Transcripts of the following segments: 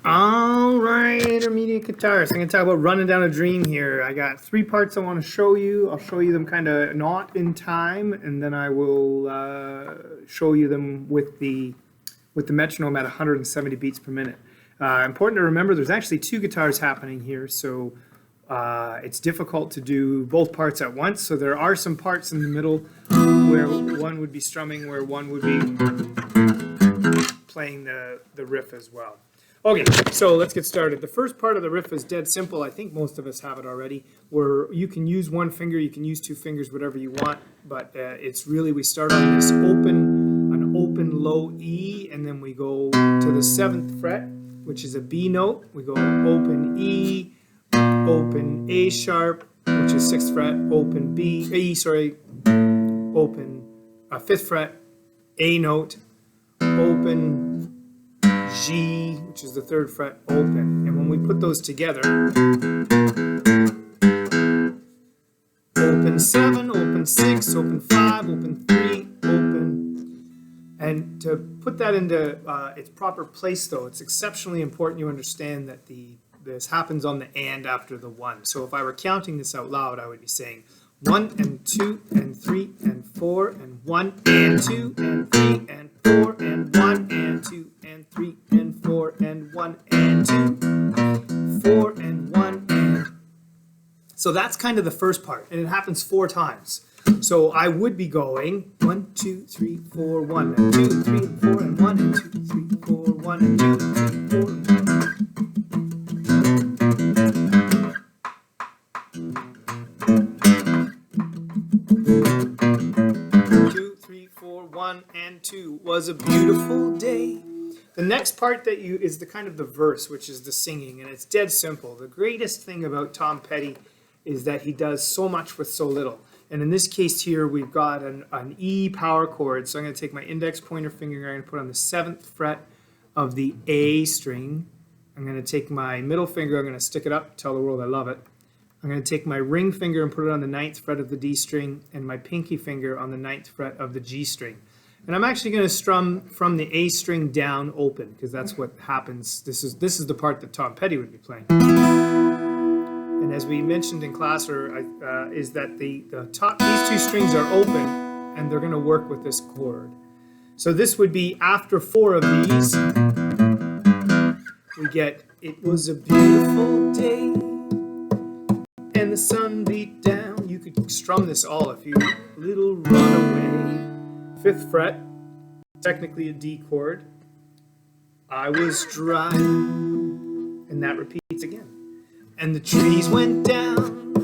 All right, intermediate guitarist. I'm going to talk about Running Down a Dream here. I got 3 parts I want to show you. I'll show you them kind of not in time, and then I will show you them with the metronome at 170 beats per minute. Important to remember, there's actually 2 guitars happening here, so it's difficult to do both parts at once. So there are some parts in the middle where one would be strumming, where one would be playing the riff as well. Okay, so let's get started. The first part of the riff is dead simple. I think most of us have it already, where you can use 1 finger, you can use 2 fingers, whatever you want, but it's really, we start on this an open low E, and then we go to the 7th fret, which is a B note. We go open E, open A sharp, which is 6th fret, open open 5th fret, A note, open G, which is the 3rd fret, open. And when we put those together, open 7, open 6, open 5, open 3, open. And to put that into its proper place, though, it's exceptionally important you understand that this happens on the and after the 1. So if I were counting this out loud, I would be saying 1 and 2 and 3 and 4 and 1 and 2 and 3 and 4 and 1 and 2 and 3 and 4 and 1 and 2, 4 and 1 and. So that's kind of the first part, and it happens 4 times. So I would be going 1, 2, 3, 4, 1 and 2, 3 and 4 and 1 and 2, 3, 4, 1 and 2, 3, 4. 1 and 2 was a beautiful day. The next part that is the kind of the verse, which is the singing, and it's dead simple. The greatest thing about Tom Petty is that he does so much with so little. And in this case here, we've got an E power chord. So I'm going to take my index pointer finger, I'm going to put on the 7th fret of the A string. I'm going to take my middle finger, I'm going to stick it up, tell the world I love it. I'm going to take my ring finger and put it on the 9th fret of the D string, and my pinky finger on the 9th fret of the G string. And I'm actually going to strum from the A string down open, because that's what happens. This is the part that Tom Petty would be playing. And as we mentioned in class, is that the top, these 2 strings are open, and they're going to work with this chord. So this would be after 4 of these, we get, it was a beautiful day, and the sun beat down. You could strum this all if you, little runaway. 5th fret, technically a D chord. I was driving, and that repeats again. And the trees went down,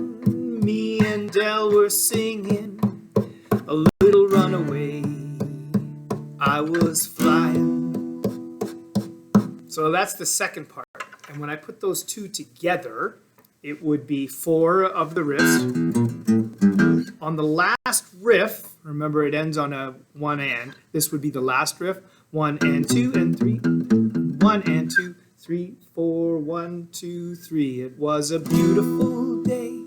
me and Dell were singing, a little runaway, I was flying. So that's the second part. And when I put those 2 together, it would be 4 of the riffs. On the last riff, remember it ends on a 1 and, this would be the last riff, 1 and 2 and 3, 1 and 2, 3, 4, 1, 2, 3. It was a beautiful day.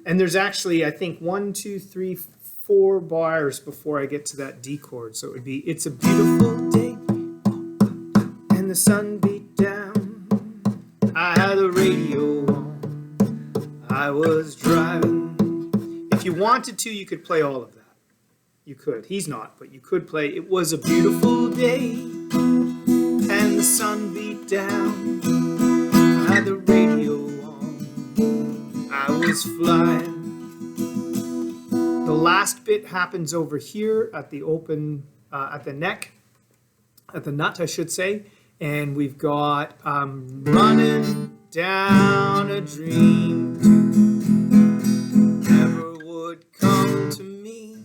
And there's actually, I think, 1, 2, 3, 4 bars before I get to that D chord. So it would be, it's a beautiful day, and the sun beat down. I had the radio on, I was driving. If you wanted to, you could play all of that. You could. He's not, but you could play, it was a beautiful day, and the sun beat down. I had the radio on, I was flying. The last bit happens over here at the open, at the neck, at the nut, I should say. And we've got running down a dream never would come to me,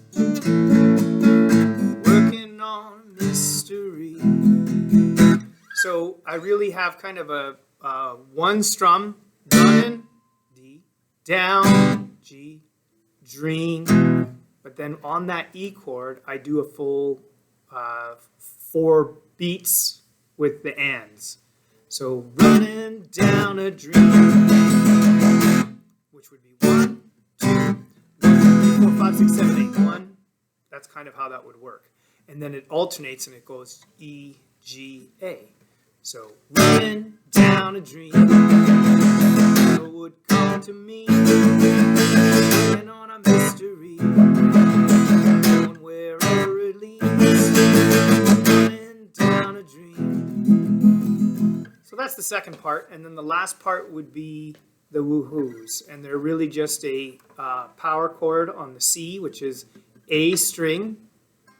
working on mystery. So I really have kind of a 1 strum, running, D, down, G, dream, but then on that E chord, I do a full 4 beats with the ands. So running down a dream, which would be 1, 2, 3, 4, 5, 6, 7, 8, 1. That's kind of how that would work. And then it alternates and it goes E, G, A. So running down a dream never would come to me, and on a mystery, going wherever it leads, running down a dream. So that's the second part, and then the last part would be the woohoos, and they're really just a power chord on the C, which is A string,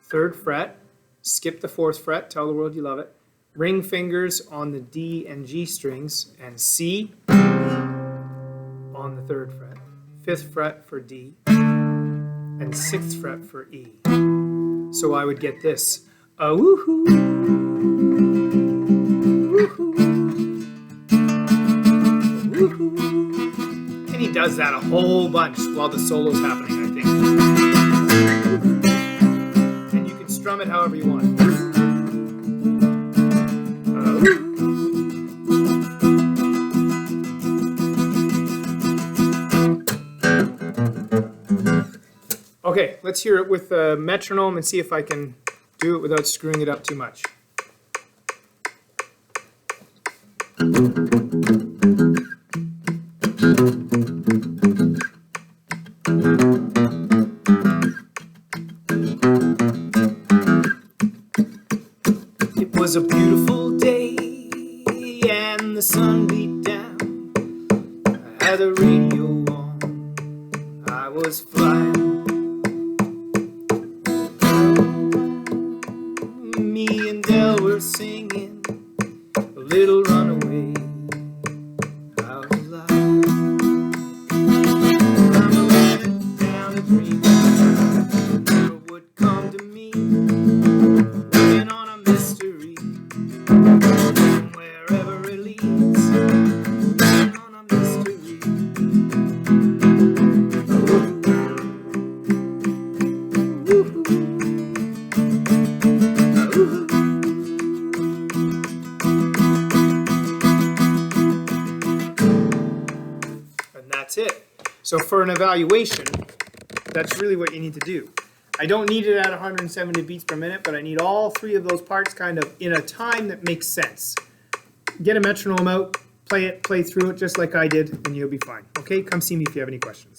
3rd fret, skip the 4th fret, tell the world you love it, ring fingers on the D and G strings, and C on the 3rd fret, 5th fret for D, and 6th fret for E. So I would get this, a woohoo, woohoo, woohoo. And he does that a whole bunch while the solo's happening, I think. And you can strum it however you want. Okay, let's hear it with the metronome and see if I can do it without screwing it up too much. It was a beautiful day and the sun beat down. I had the radio on, I was flying. Me and Del were singing a little runaway out loud. I'm running down a dream never would come to me, working on a mystery wherever it leads, working on a mystery. Woo-hoo. And that's it. So for an evaluation, that's really what you need to do. I don't need it at 170 beats per minute, but I need all 3 of those parts kind of in a time that makes sense. Get a metronome out, play through it just like I did, and you'll be fine. Okay, come see me if you have any questions.